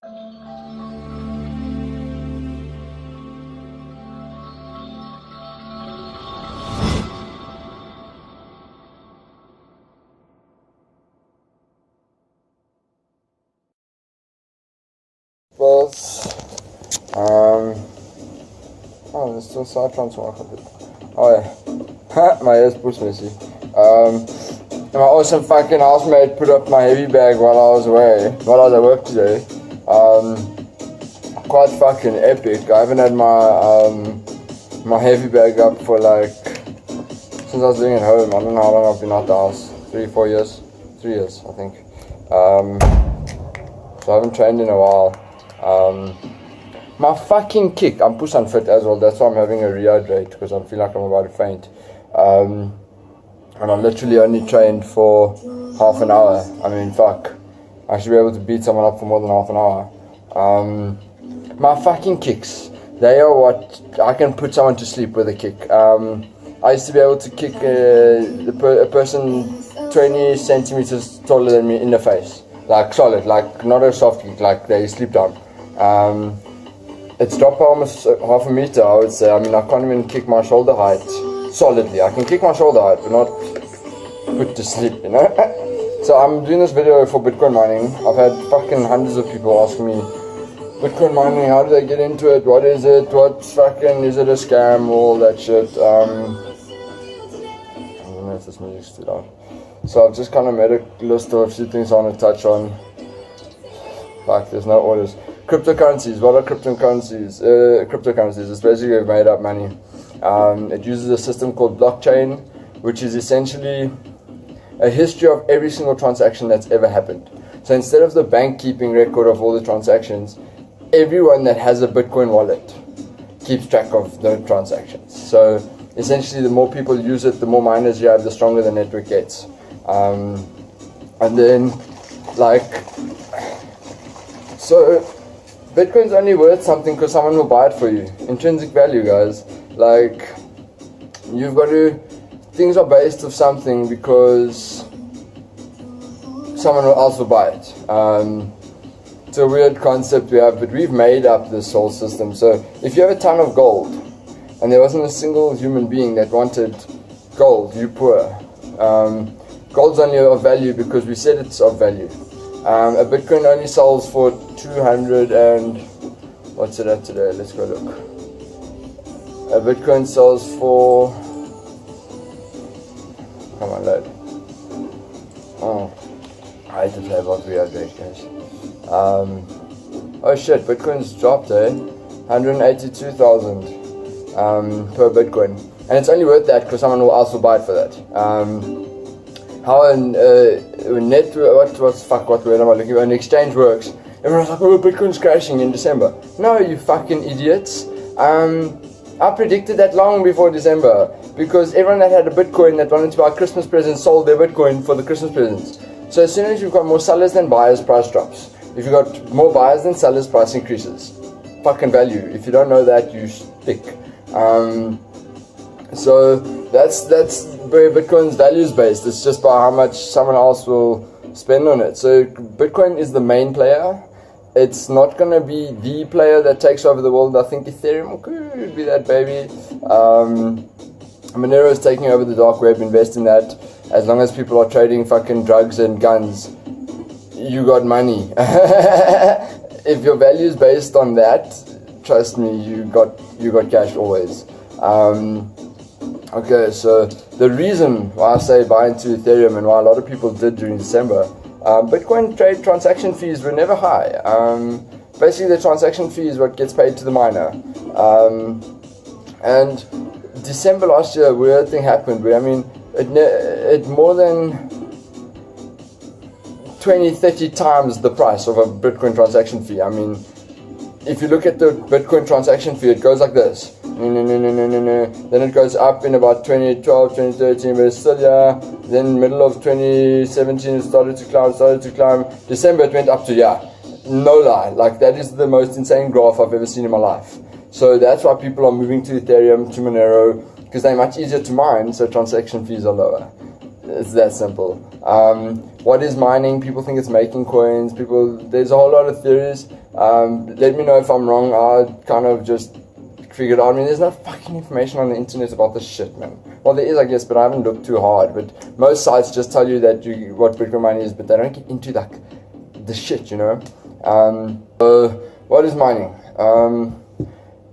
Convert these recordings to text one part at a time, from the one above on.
Oh, there's still side transfer. Oh yeah, my ears push messy. My awesome fucking housemate put up my heavy bag while I was away, while I was at work today. Quite fucking epic. I haven't had my heavy bag up for like since I was living at home. I don't know how long I've been out the house. 3-4 years. 3 years, I think. So I haven't trained in a while. My fucking kick, I'm push unfit as well, that's why I'm having a rehydrate, because I feel like I'm about to faint. And I literally only trained for half an hour. I mean, fuck, I should be able to beat someone up for more than half an hour. My fucking kicks, they are what, I can put someone to sleep with a kick. I used to be able to kick a person 20 centimeters taller than me in the face. Like solid, like not a soft kick, like they sleep down. It's dropped by almost half a meter, I would say. I mean, I can't even kick my shoulder height solidly. I can kick my shoulder height, but not put to sleep, you know? So I'm doing this video for Bitcoin mining. I've had fucking hundreds of people ask me, Bitcoin mining, how do they get into it? What is it? What's fucking, is it a scam? All that shit. I don't know if this music's too loud. So I've just kind of made a list of a few things I want to touch on. Fuck, there's no orders. Cryptocurrencies. What are cryptocurrencies? Cryptocurrencies. It's basically made up money. It uses a system called blockchain, which is essentially a history of every single transaction that's ever happened. So instead of the bank keeping record of all the transactions, everyone that has a Bitcoin wallet keeps track of the transactions. So essentially, the more people use it, the more miners you have, the stronger the network gets. And then, like, so Bitcoin's only worth something because someone will buy it for you. Intrinsic value, guys. Like, you've got to, things are based of something because someone else will buy it. It's a weird concept we have, but we've made up this whole system. So if you have a ton of gold and there wasn't a single human being that wanted gold, you're poor. Gold's only of value because we said it's of value. A Bitcoin only sells for 200 and what's it at today? Let's go look. A Bitcoin sells for, come on, load. Oh, I hate to play about rehydrate, guys. Oh shit, Bitcoin's dropped, 182,000 per Bitcoin, and it's only worth that because someone will also buy it for that. How an what word am I looking for? An exchange works. Everyone's like, oh, Bitcoin's crashing in December. No, you fucking idiots. I predicted that long before December because everyone that had a Bitcoin that wanted to buy Christmas presents sold their Bitcoin for the Christmas presents. So as soon as you've got more sellers than buyers, price drops. If you've got more buyers than sellers, price increases. Fucking value. If you don't know that, you stick. So that's where Bitcoin's value is based. It's just by how much someone else will spend on it. So Bitcoin is the main player. It's not going to be the player that takes over the world. I think Ethereum could be that baby. Monero is taking over the dark web. Invest in that. As long as people are trading fucking drugs and guns, you got money. If your value is based on that, trust me, you got cash always. Okay, so the reason why I say buy into Ethereum and why a lot of people did during December, Bitcoin trade transaction fees were never high. Basically, the transaction fee is what gets paid to the miner. And December last year, a weird thing happened where, I mean, it more than 20-30 times the price of a Bitcoin transaction fee. I mean, if you look at the Bitcoin transaction fee, it goes like this. Then it goes up in about 2012, 2013, but it's still here. Then middle of 2017 it started to climb. December it went up to no lie, like that is the most insane graph I've ever seen in my life. So that's why people are moving to Ethereum, to Monero, because they're much easier to mine, so transaction fees are lower. It's that simple. What is mining? People think it's making coins. There's a whole lot of theories. Let me know if I'm wrong. I kind of just figured out. I mean, there's no fucking information on the internet about this shit, man. Well, there is, I guess, but I haven't looked too hard. But most sites just tell you that what Bitcoin mining is, but they don't get into like the shit, you know. What is mining?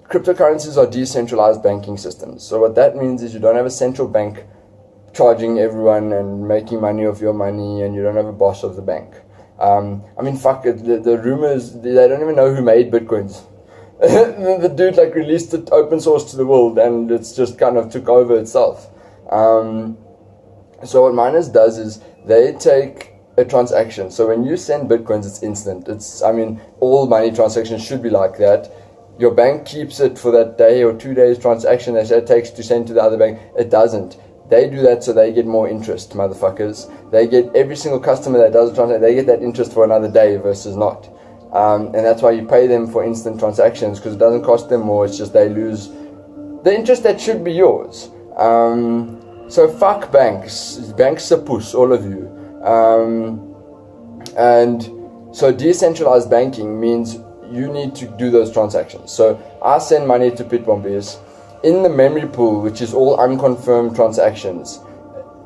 Cryptocurrencies are decentralized banking systems. So what that means is you don't have a central bank charging everyone and making money off your money, and you don't have a boss of the bank. I mean, fuck it. The rumors, they don't even know who made Bitcoins. The dude like released it open source to the world, and it's just kind of took over itself. So what Miners does is they take a transaction. So when you send Bitcoins, it's instant. I mean, all money transactions should be like that. Your bank keeps it for that day or 2 days transaction that it takes to send to the other bank. It doesn't. They do that so they get more interest, motherfuckers. They get every single customer that does a transaction, they get that interest for another day versus not. And that's why you pay them for instant transactions, because it doesn't cost them more. It's just they lose the interest that should be yours. So fuck banks. Banks are puss, all of you. And so decentralized banking means you need to do those transactions. So I send money to Pit Bombeers. In the memory pool, which is all unconfirmed transactions,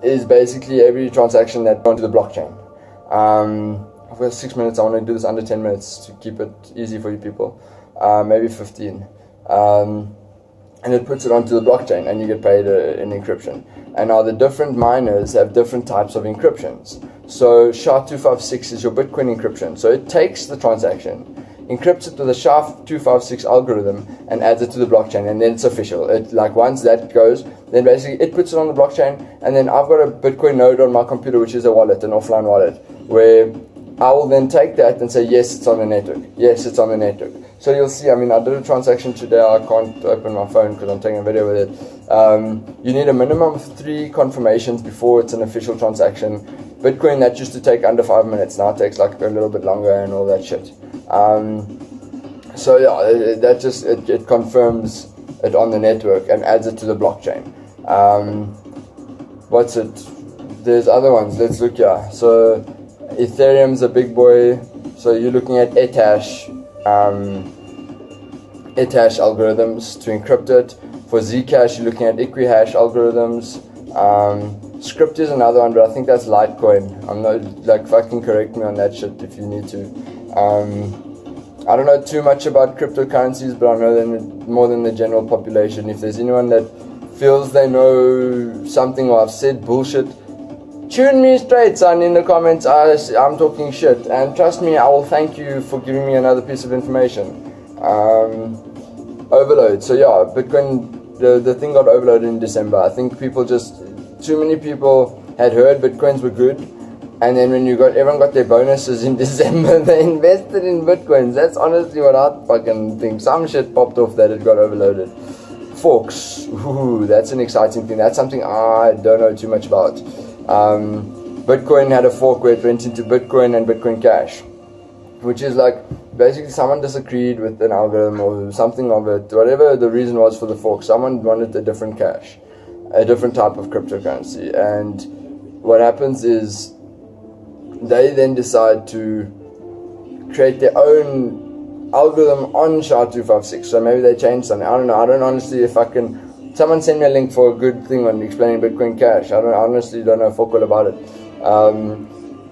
is basically every transaction that onto the blockchain. I've got 6 minutes. I want to do this under 10 minutes to keep it easy for you people. Maybe 15. And it puts it onto the blockchain, and you get paid in encryption. And now the different miners have different types of encryptions. So SHA-256 is your Bitcoin encryption. So it takes the transaction, encrypts it with a SHA-256 algorithm, and adds it to the blockchain, and then it's official. Once that goes, then basically it puts it on the blockchain, and then I've got a Bitcoin node on my computer, which is a wallet, an offline wallet, where I will then take that and say, yes, it's on the network. Yes, it's on the network. So you'll see, I mean, I did a transaction today. I can't open my phone because I'm taking a video with it. You need a minimum of 3 confirmations before it's an official transaction. Bitcoin, that used to take under 5 minutes. Now it takes like a little bit longer and all that shit. So yeah, that just, it confirms it on the network and adds it to the blockchain. What's it? There's other ones. Let's look here. So Ethereum's a big boy. So you're looking at Ethash algorithms to encrypt it. For Zcash, you're looking at Equihash algorithms. Script is another one, but I think that's Litecoin. I'm not, fucking correct me on that shit if you need to. I don't know too much about cryptocurrencies, but I know more than the general population. If there's anyone that feels they know something or I've said bullshit, tune me straight, son, in the comments. I'm talking shit, and trust me, I will thank you for giving me another piece of information. Overload. So yeah, Bitcoin, the thing got overloaded in December. I think too many people had heard Bitcoins were good, and then when everyone got their bonuses in December, they invested in Bitcoins. That's honestly what I fucking think. Some shit popped off that it got overloaded. Forks. Ooh, that's an exciting thing. That's something I don't know too much about. Bitcoin had a fork where it went into Bitcoin and Bitcoin Cash, which is basically someone disagreed with an algorithm or something of it, whatever the reason was for the fork. Someone wanted a different cash, a different type of cryptocurrency, and what happens is they then decide to create their own algorithm on SHA-256. So maybe they changed something. I don't know. I don't honestly, if I can, someone send me a link for a good thing on explaining Bitcoin Cash. I honestly don't know fuck all about it.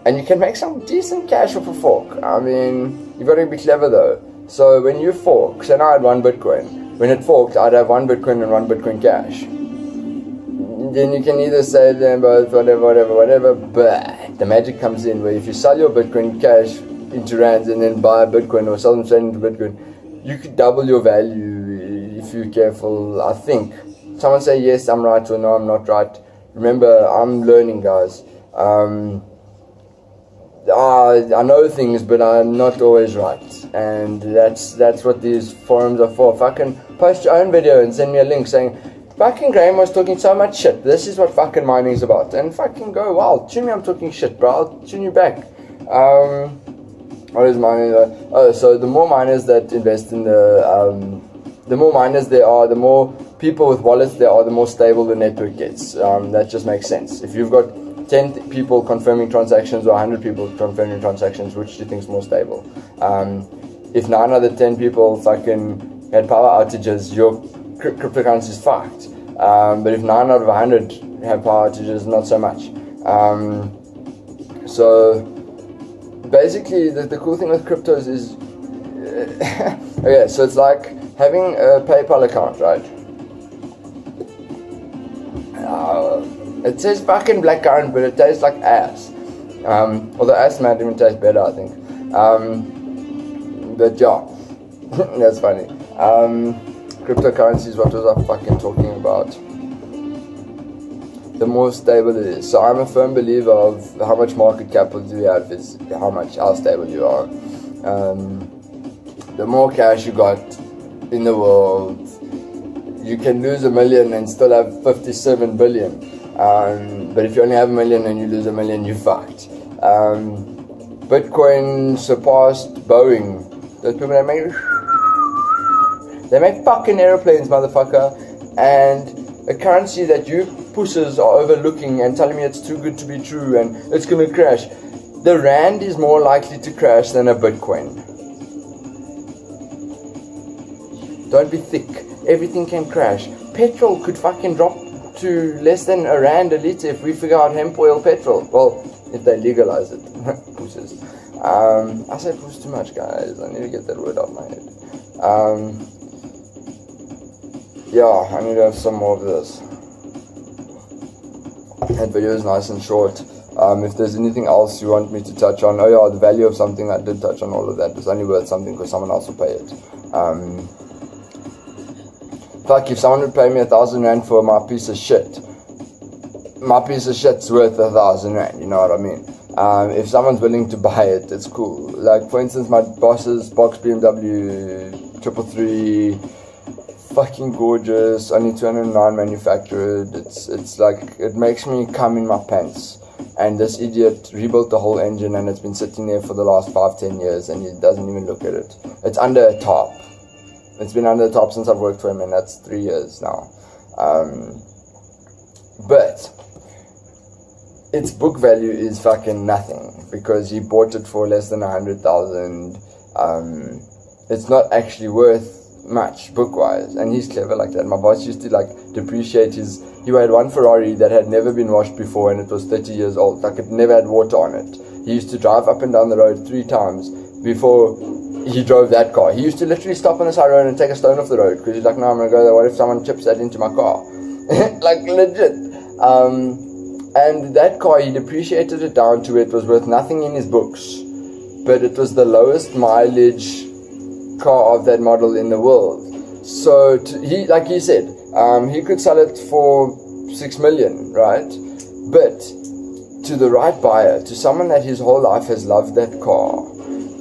And you can make some decent cash off a fork. I mean, you've got to be clever though. So when you fork, say now I had 1 Bitcoin. When it forked, I'd have 1 Bitcoin and 1 Bitcoin Cash. Then you can either say them both, whatever, but the magic comes in where if you sell your Bitcoin Cash into rands and then buy a Bitcoin or sell them straight into Bitcoin, you could double your value if you're careful, I think. Someone say yes, I'm right, or no, I'm not right. Remember, I'm learning, guys. I know things, but I'm not always right, and that's what these forums are for. Fucking post your own video and send me a link saying, fucking Graham was talking so much shit, this is what fucking mining is about, and fucking go wild. Tune me, I'm talking shit, bro, I'll tune you back. What is mining? So the more miners that invest in the more miners there are, the more people with wallets there are, the more stable the network gets. That just makes sense. If you've got 10 people confirming transactions or 100 people confirming transactions, which do you think is more stable? If 9 out of 10 people fucking had power outages, your cryptocurrency is fucked. But if 9 out of 100 have power outages, not so much. So basically, the cool thing with cryptos is, okay, so it's like having a PayPal account, right? It says fucking blackcurrant, but it tastes like ass. Although ass might even taste better, I think. But yeah, that's funny. Cryptocurrencies, what was I fucking talking about? The more stable it is. So I'm a firm believer of how much market capital you have is how stable you are. The more cash you got in the world, you can lose $1 million and still have 57 billion. But if you only have $1 million and you lose $1 million, you fucked. Bitcoin surpassed Boeing. Those people that make fucking airplanes, motherfucker. And a currency that you pussies are overlooking and telling me it's too good to be true and it's gonna crash. The rand is more likely to crash than a Bitcoin. Don't be thick. Everything can crash. Petrol could fucking drop to less than R1 a litre if we figure out hemp oil petrol. Well, if they legalize it. Pussies. I said puss too much, guys. I need to get that word out of my head. Yeah, I need to have some more of this. That video is nice and short. If there's anything else you want me to touch on, oh yeah, the value of something, I did touch on all of that. It's only worth something because someone else will pay it. Fuck, if someone would pay me 1,000 rand for my piece of shit, my piece of shit's worth 1,000 rand, you know what I mean? If someone's willing to buy it, it's cool. Like, for instance, my boss's box BMW 333, fucking gorgeous, only 209 manufactured. It's like, it makes me come in my pants. And this idiot rebuilt the whole engine and it's been sitting there for the last 5-10 years and he doesn't even look at it. It's under a top. It's been under the top since I've worked for him, and that's 3 years now. But its book value is fucking nothing because he bought it for less than 100,000. It's not actually worth much book-wise, and he's clever like that. My boss used to like depreciate his. He had one Ferrari that had never been washed before, and it was 30 years old. Like, it never had water on it. He used to drive up and down the road 3 times before he drove that car. He used to literally stop on the side road and take a stone off the road because he's like, no, I'm gonna go there. What if someone chips that into my car? Like, legit. And that car, he depreciated it down to it was worth nothing in his books, but it was the lowest mileage car of that model in the world. So he, like he said, he could sell it for 6 million, right? But to the right buyer, to someone that his whole life has loved that car,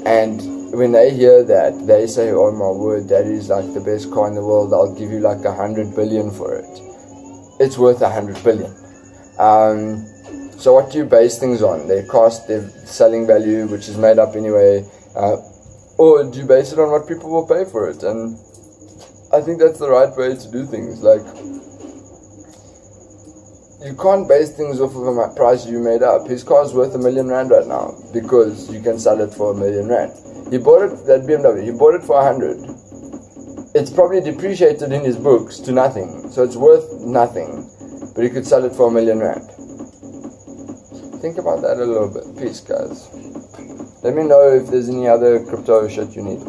and when they hear that, they say, oh my word, that is like the best car in the world, I'll give you like 100 billion for it. It's worth 100 billion. So what do you base things on? Their cost, their selling value, which is made up anyway, or do you base it on what people will pay for it? And I think that's the right way to do things. Like, you can't base things off of a price you made up. His car's worth R1 million right now because you can sell it for R1 million. He bought it, that BMW, he bought it for 100. It's probably depreciated in his books to nothing, so it's worth nothing, but he could sell it for R1 million. Think about that a little bit. Peace, guys. Let me know if there's any other crypto shit you need.